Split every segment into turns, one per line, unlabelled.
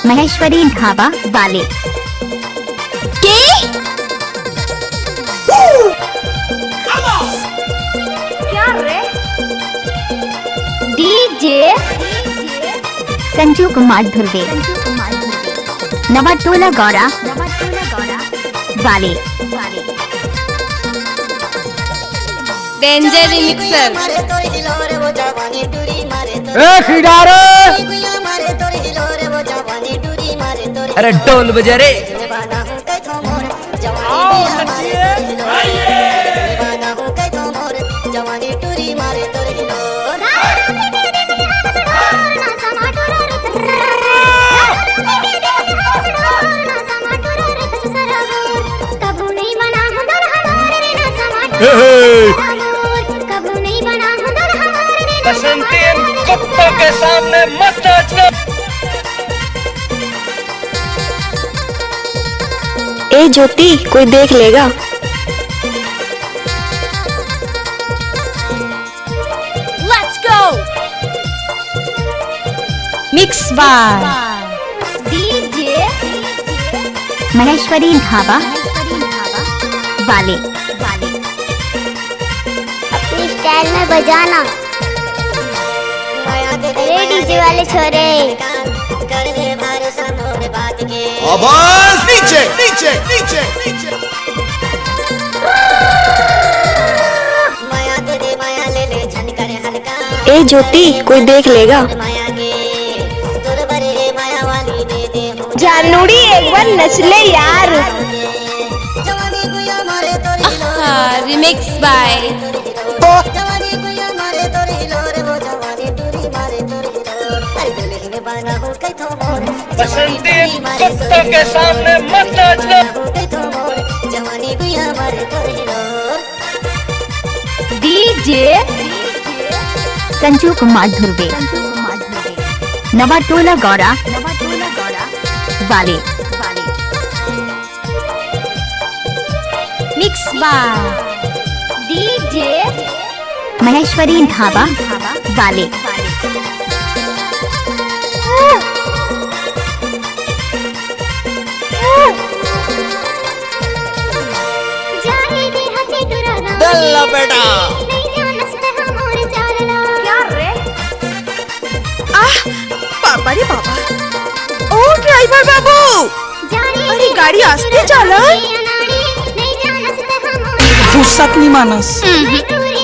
महेश्वरी ढाबा वाले के क्या रे डीजे संजू कुमार धुर्वे नवाटोला गौरा वाले
डेंजर रिमिक्सर
अरे ढोल बजा रे।
बसंती कुत्तों के सामने मत नाचना।
ए ज्योति कोई देख लेगा।
Let's go mix bar DJ Maheshwari dhaba वाले
अपनी स्टाइल में बजाना। अरे डीजे वाले छोरे
आवाज नीचे नीचे नीचे नीचे।
ए ज्योति कोई देख लेगा। जानूड़ी एक बार नच ले यार। रिमिक्स बाय
बसंती कुत्तों के सामने मत नाचना।
डीजे संजू कुमार धुर्वे नवाटोला गौरा वाले मिक्स बार डीजे महेश्वरी ढाबा वाले
दल्ला बेटा
क्या रे
पापा रे पापा। ओ ड्राइवर बाबू अरे गाड़ी आस्ते चला।
फुर्सत नहीं मानस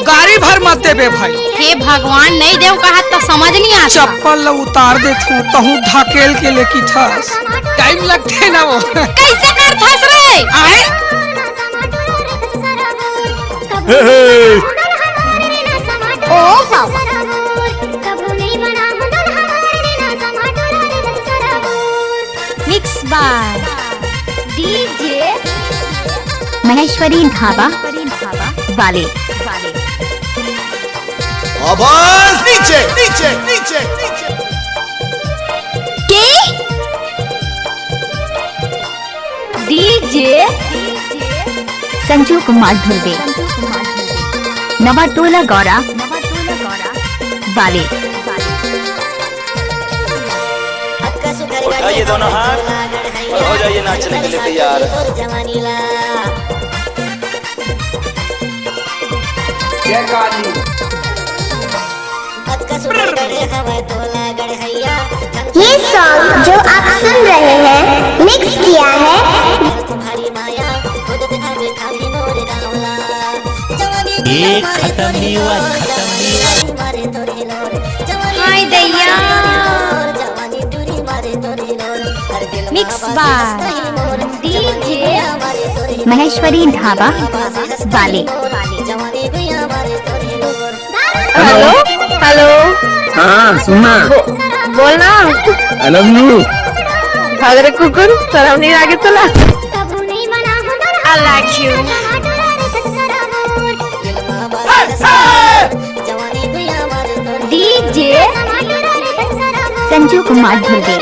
गाड़ी भर मत दे बे भाई।
हे भगवान नहीं देव कहा तो समझ नहीं आता।
चप्पल उतार देथू कहूँ धकेल के लेकी ठस टाइम लगते ना वो।
कैसे कर फंस रे
आए
मिक्स बार डीजे महेश्वरी ढाबा वाले
आवाज नीचे नीचे नीचे नीचे।
के डीजे संजू कुमार धुर्वे नवाटोला गौरा वाले
उठाइए दोनों हाथ और हो जाइए नाचने के लिए तैयार।
ये सॉन्ग जो आप सुन रहे हैं मिक्स किया है
एक खत्म नहीं हुआ
हाय दैया मिक्स बार डीजे महेश्वरी ढाबा वाले
हेलो हेलो
हाँ सुना
बोलना।
I love you.
अरे कुकुर शर्म नहीं आगे चला। I like you।
DJ Sanju Kumar Dhurve